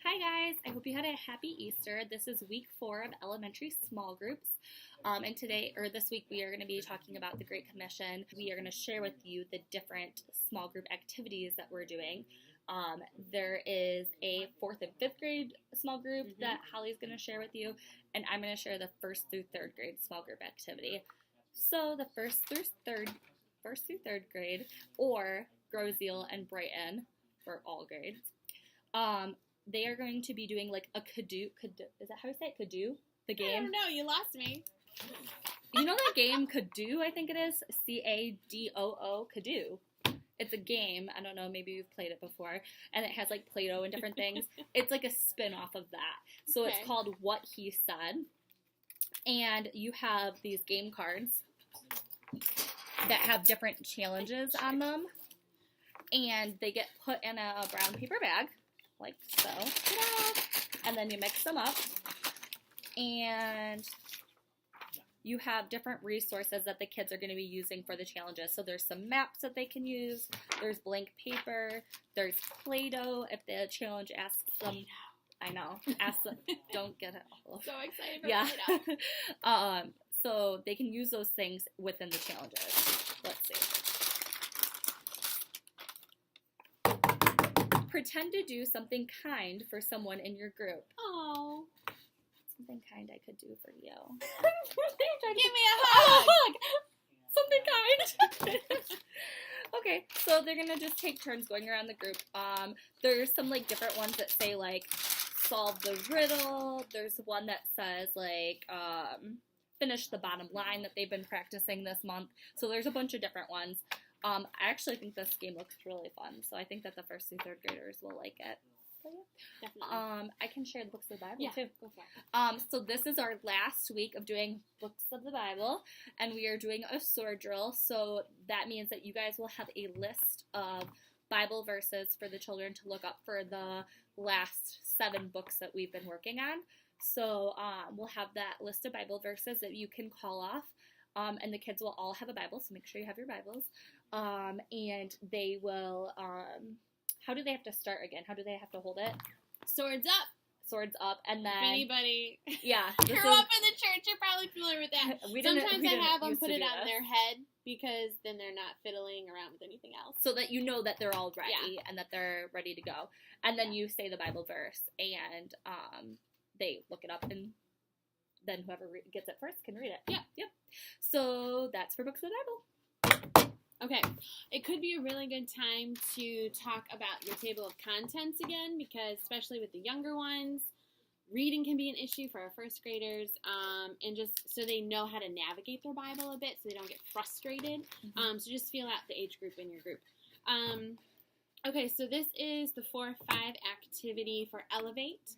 Hi guys, I hope you had a happy Easter. This is week 4 of elementary small groups. And this week, we are going to be talking about the Great Commission. We are going to share with you the different small group activities that we're doing. There is a 4th and 5th grade small group that Holly's going to share with you, and I'm going to share the 1st through 3rd grade small group activity. So the 1st through 3rd grade, or Grow Zeal and Brighton for all grades, they are going to be doing like a Kadoo. Is that how you say it? Kadoo? The game? I don't know. You lost me. You know that game Kadoo, I think it is? Cadoo. Kadoo. It's a game. I don't know. Maybe you've played it before. And it has like Play-Doh and different things. It's like a spin-off of that. So It's called What He Said. And you have these game cards that have different challenges on them. And they get put in a brown paper bag, like so. Ta-da! And then you mix them up. And you have different resources that the kids are going to be using for the challenges. So there's some maps that they can use. There's blank paper. There's Play-Doh if the challenge asks them. I know. Ask them. Don't get it all. So excited for Play-Doh. So they can use those things within the challenges. Let's see. Pretend to do something kind for someone in your group. Oh. Something kind I could do for you. Give me a hug. Something kind. Okay, so they're gonna just take turns going around the group. There's some like different ones that say like solve the riddle. There's one that says like finish the bottom line that they've been practicing this month. So there's a bunch of different ones. I actually think this game looks really fun, so I think that the 1st through 3rd graders will like it. Definitely. I can share the books of the Bible Yeah, too. go for it. So this is our last week of doing books of the Bible, and we are doing a sword drill. So that means that you guys will have a list of Bible verses for the children to look up for the last 7 books that we've been working on. So we'll have that list of Bible verses that you can call off. And the kids will all have a Bible, so make sure you have your Bibles. And they will, how do they have to start again? How do they have to hold it? Swords up. Swords up, and then... If anybody yeah, grew up in the church, you're probably familiar with that. Sometimes I have them put it on their head, because then they're not fiddling around with anything else. So that you know that they're all ready, and that they're ready to go. And then you say the Bible verse, and they look it up, and then whoever gets it first can read it. Yep. So that's for Books of the Bible. Okay, it could be a really good time to talk about your table of contents again, because especially with the younger ones, reading can be an issue for our 1st graders, and just so they know how to navigate their Bible a bit so they don't get frustrated. So just feel out the age group in your group. Okay, so this is the 4-5 activity for Elevate.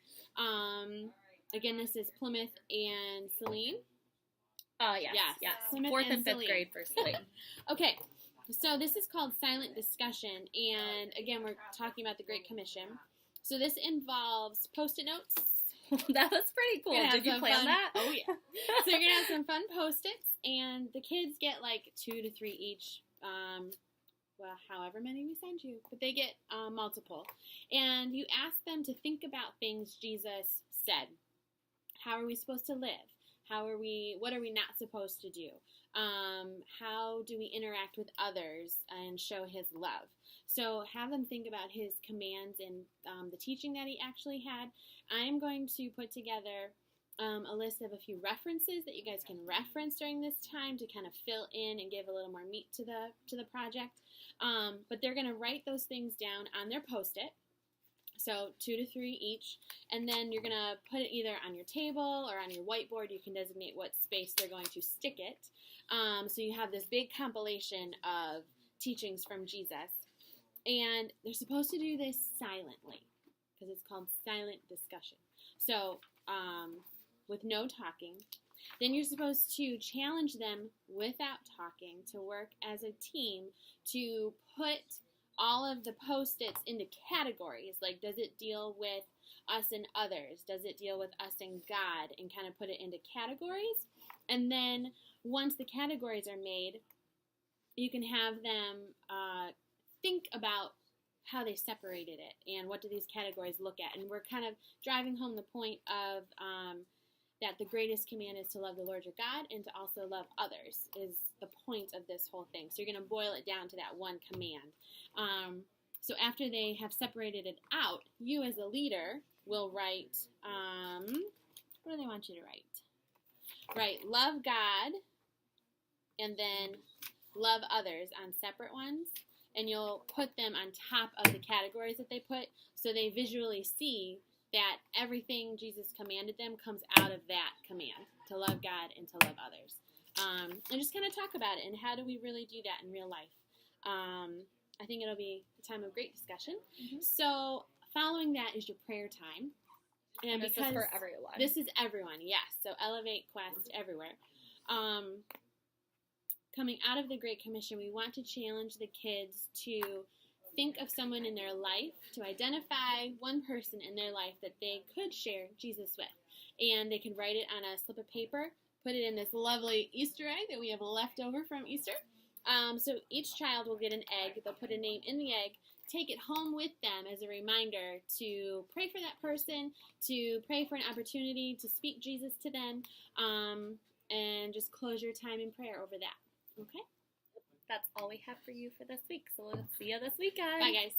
Again, this is Plymouth and Celine. Yes. Plymouth 4th and 5th Celine. grade for Celine. Okay, so this is called Silent Discussion, and again, we're talking about the Great Commission. So this involves Post-it notes. That was pretty cool. Did you plan that? Oh, yeah. So you're going to have some fun Post-its, and the kids get like 2 to 3 each, however many we send you, but they get multiple. And you ask them to think about things Jesus said. How are we supposed to live? What are we not supposed to do? How do we interact with others and show his love? So have them think about his commands and the teaching that he actually had. I'm going to put together a list of a few references that you guys can reference during this time to kind of fill in and give a little more meat to the project. But they're going to write those things down on their Post-it. So 2 to 3 each, and then you're going to put it either on your table or on your whiteboard. You can designate what space they're going to stick it. So you have this big compilation of teachings from Jesus, and they're supposed to do this silently because it's called silent discussion. So with no talking. Then you're supposed to challenge them without talking to work as a team to put all of the Post-its into categories. Like, does it deal with us and others? Does it deal with us and God? And kind of put it into categories. And then once the categories are made, you can have them think about how they separated it and what do these categories look at. And we're kind of driving home the point of that the greatest command is to love the Lord your God and to also love others is the point of this whole thing. So you're going to boil it down to that one command. So after they have separated it out, you as a leader will write, what do they want you to write? Write love God and then love others on separate ones. And you'll put them on top of the categories that they put so they visually see that everything Jesus commanded them comes out of that command, to love God and to love others. And just kind of talk about it and how do we really do that in real life. I think it'll be a time of great discussion. Mm-hmm. So following that is your prayer time. And this is for everyone. This is everyone, yes. So Elevate Quest everywhere. Coming out of the Great Commission, we want to challenge the kids to think of someone in their life, to identify one person in their life that they could share Jesus with. And they can write it on a slip of paper, put it in this lovely Easter egg that we have left over from Easter. So each child will get an egg. They'll put a name in the egg, take it home with them as a reminder to pray for that person, to pray for an opportunity to speak Jesus to them, and just close your time in prayer over that. Okay? That's all we have for you for this week. So we'll see you this weekend. Bye, guys.